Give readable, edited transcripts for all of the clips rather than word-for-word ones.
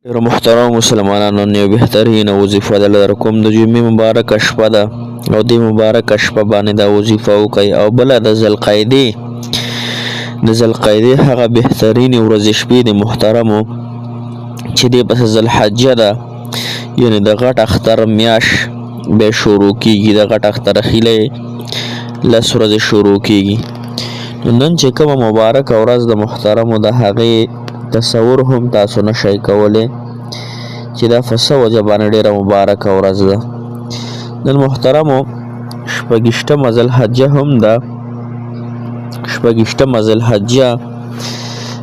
ډېرو محترمو مسلمانانو نن یو بهترینه وظیفه در کوم د جمعې مبارکه شپه ده او دې مبارکه شپه باندې دا وظیفه وکئ او بله د ذوالقعدې هغه بهترینې ورځې شپې د محترمو چې دې پس ذوالحجه ده یعنې د غټ اختر میاشت بیا شروع کیږي د غټ اختر خیله لس ورځې شروع کیږي نو نن چې کومه مبارکه ورځ د محترمو د هغې تصور هم تاسو نشئ کولی چې دا په څه وجه باندې ډېره مبارکه ورځ ده نن محترمو شپږیشتمه ذوالحجه هم ده شپږیشتمه ذوالحجه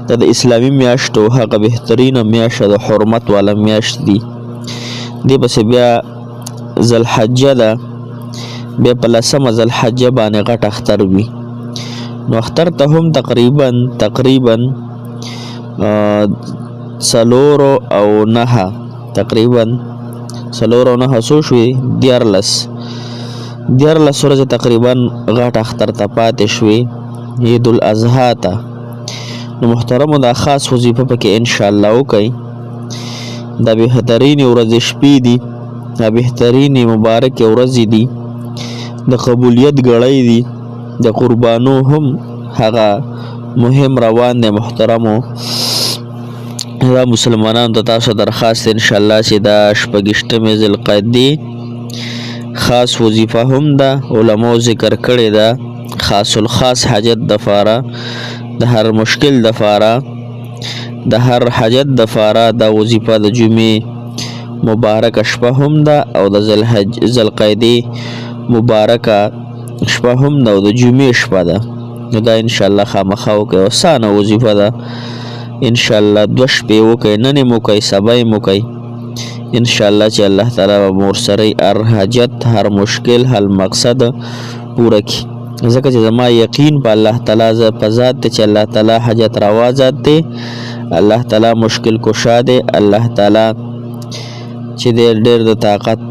دا د اسلامي میاشتو هغه بهترینه میاشت د حرمت والا میاشت دي دې پسې بیا ذوالحجه ده بیا په لسمه ذوالحجه باندې غټ اختر وي نو اختر ته هم تقریبا څلورو او نهه څو شوي دیارلس ورځې تقریبا غټ اختر ته پاتې شوي عید الاضحی ته نو محترمو دا خاص وظیفه پکې انشاءالله وکئ دا بهترینې ورځې شپې دي دا بهترینې مبارکې ورځې دي د قبولیت ګړۍ دي د قربانو هم هغه مهم روان دی محترمو دا مسلمانانو ته تاسو درخواست انشاءالله چې دا شپږیشتمې ذوالقعدې خاص وظیفه هم ده علماو ذکر کړې ده خاص الخاص حاجت دپاره د هر مشکل دپاره د هر حاجت دپاره دا وظیفه د جمعې مبارکه شپه هم ده او د ذوالقعدې مبارکه شپه هم ده او د جمعې شپه ده نو دا انشاءالله خامخا وکئ اسانه وظیفه ده انشاءالله دوه شپې وکئ نن یې وکئ سبا یې وکئ انشاءالله چې الله تعالی به مو ورسره هر حاجت هر مشکل هر مقصد پوره کړي ځکه چې زما یقین په الله تعالی په ذات دی چې الله تعالی حاجت روا ذات دی الله تعالی مشکل کشا دی الله تعالی چې ډېر د طاقت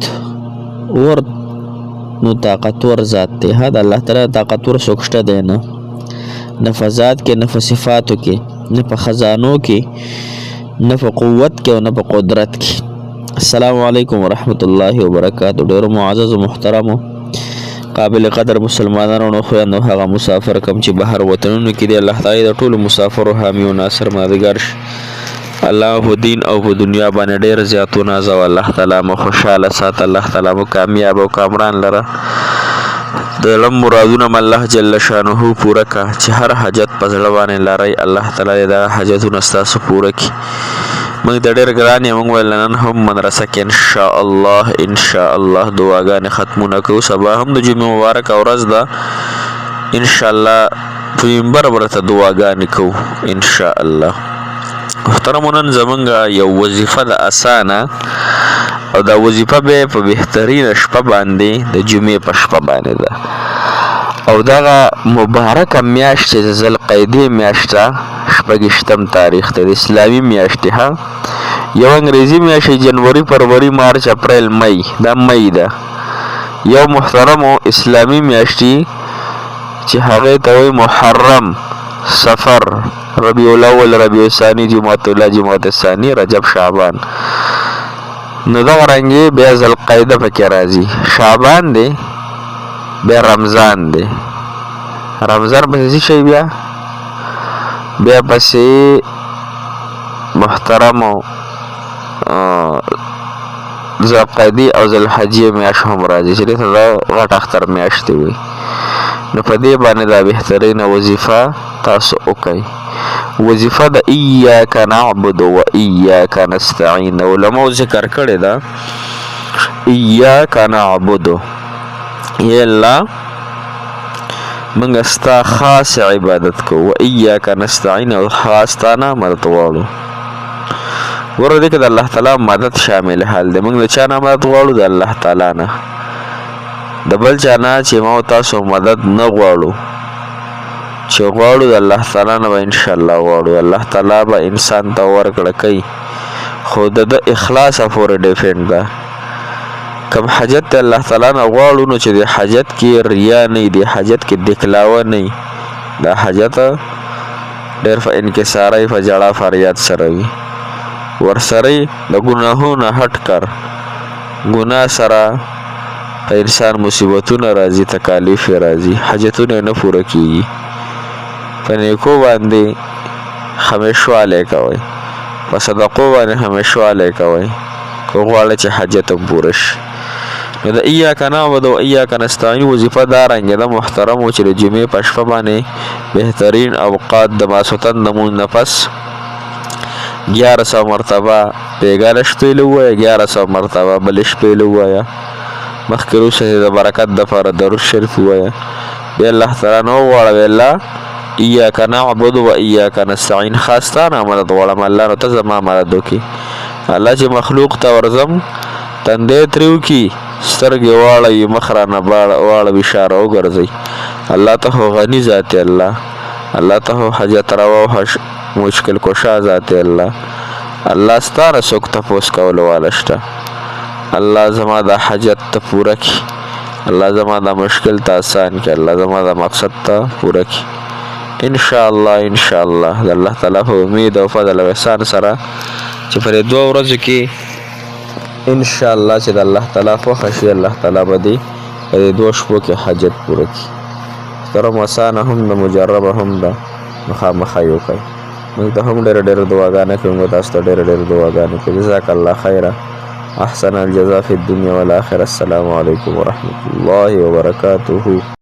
طاقتور ذات دی د الله تعالی طاقتور څوک شته دی نه په ذات کې نه په صفاتو کې نه په خزانو کې نه په قوت کې او نه په قدرت کې السلام علیکم ورحمت الله وبرکاتہ ډېرو معزز محترمو قابل قدر مسلمانانو خویندو هغه مسافر کم چې بهر وطنونو کې دی الله تعالی د ټولو مسافرو حامی او ناصر مددګار شي الله په دین او په دنیا باندې ډېر زیاتو نازو الله تعالی مو خوشاله سات الله تعالی مو کامیاب او کامران لره د لم مرادونه الله جل شانه پوره کا چې هر حاجت په زړه باندې لري الله تعالی دا حاجتونه ستاسو پوره کړي موږ د ډېر ګران یې موږ ویل نن هم مدرسه کې ان شاء الله دعاګانې ختمونه کوو سبا هم د جمعې مبارکه ورځ ده ان شاء الله په منبر ورته دعاګانې کوو ان شاء الله محترمو نن زمونږ یو وظیفه ده اسانه او دا وظیفه به په بهترینه شپه باندې د جمعې په شپه باندې ده او دغه مبارکه میاشت چې د ذوالقعدې میاشت ده شپږیشتم تاریخ ته د اسلامي میاشتې یو انګریزي میاشت جنوري فروری مارچ اپریل مئی دا مئی ده یو محترمو اسلامي میاشتې چې هغې ته وایي محرم سفر ربیع الاول ربیع الثانی جمادی الاولی جمادی الثانی رجب شعبان نو دغه رنګې بیا ذوالقعده پکې راځي شعبان دی بیا رمضان دی رمضان پسې څه شی بیا پسې محترمو ذوالقعدې او ذوالحجې میاشت هم راځي چې دې ته غټ اختر میاشت دی وایي نو په دې باندې دا بهترینه وظیفه تاسو وکئ وظیفه د ایاک نعبد و ایاک نستعین علماو ذکر کړی ده ایاک نعبد یا الله موږ ستا خاص عبادت کوو و ایاک نستعین او خاص تا نه مدد غواړو ګوره دې کې د الله تعالی مدد شامل حال دی موږ د چا نه مدد غواړو د الله تعالی نه د بل چا نه چې ما تاسو مدد نه غواړو چې غواړو د الله تعالی نه به انشاءالله غواړو الله تعالی به انسان ته ورکړه کوي خو د اخلاص پورې ډیپینډ ده کم حاجت ته الله تعالی نه غواړو نو چې د حاجت کې ریا نه د حاجت کې دکلاوه نه دا حاجت ډېر په انکسارۍ په جړه فریاد سره وي ورسره د ګناهونو هټ کر. ګناه سره په انسان مصیبتونه راځي، تکالیف راځي، حاجتونه نه پوره کیږي. په نیکو باندې همیشوالی کوئ، په صدقو باندې همیشوالی کوئ که غواړئ چې حاجت هم پوره شي. نو د ایاک نعبد و ایاک نستعین وظیفه دا رنګه ده محترمو چې د جمعې په شپه باندې بهترین اوقات د ماسوتن د مونځ نه پس 1100 مرتبه پیګاله شپې ووایه، 1100 مرتبه بلې شپې ووایه، مخکې وروسته د برکت دپاره درود شریف ووایه. بیا الله تعالی نه وغواړه الله ایاک نعبد و ایاک نستعین، خاص تا نه مدد غواړم الله، نو ته زما مدد وکړي. الله چې مخلوق ته ورځم تندی ترې وکړي، سترګې واړوي، مخ رانه واړوي، اشاره وګرځئ. الله ته خو غني ذات دی، الله ته خو حاجت روا او مشکل کشا ذات دی. الله ستا نه څوک تپوس کولو والا شته. الله زما د حاجت ته پوره کړي، الله زما د مشکل ته آسان کړي، الله زما د مقصد ته پوره کړي. انشاءالله د الله تعالی په امید او فضل او احسان سره چې پر 2 ورځو کې انشاءالله چې د الله تعالی خوښه شي، الله تعالی به دې په 2 شپو کې حاجت پوره کړي. محترم اسانه هم د مجربه هم ده، مخامخ یې وکړئ. موږ ته هم ډېرې دعاګانې کوي، موږ تاسو ته ډېرې دعاګانې کوي. جزاک الله خیره، احسن الجزاء فی الدنیا والآخرة. السلام علیکم ورحمة الله وبرکاته.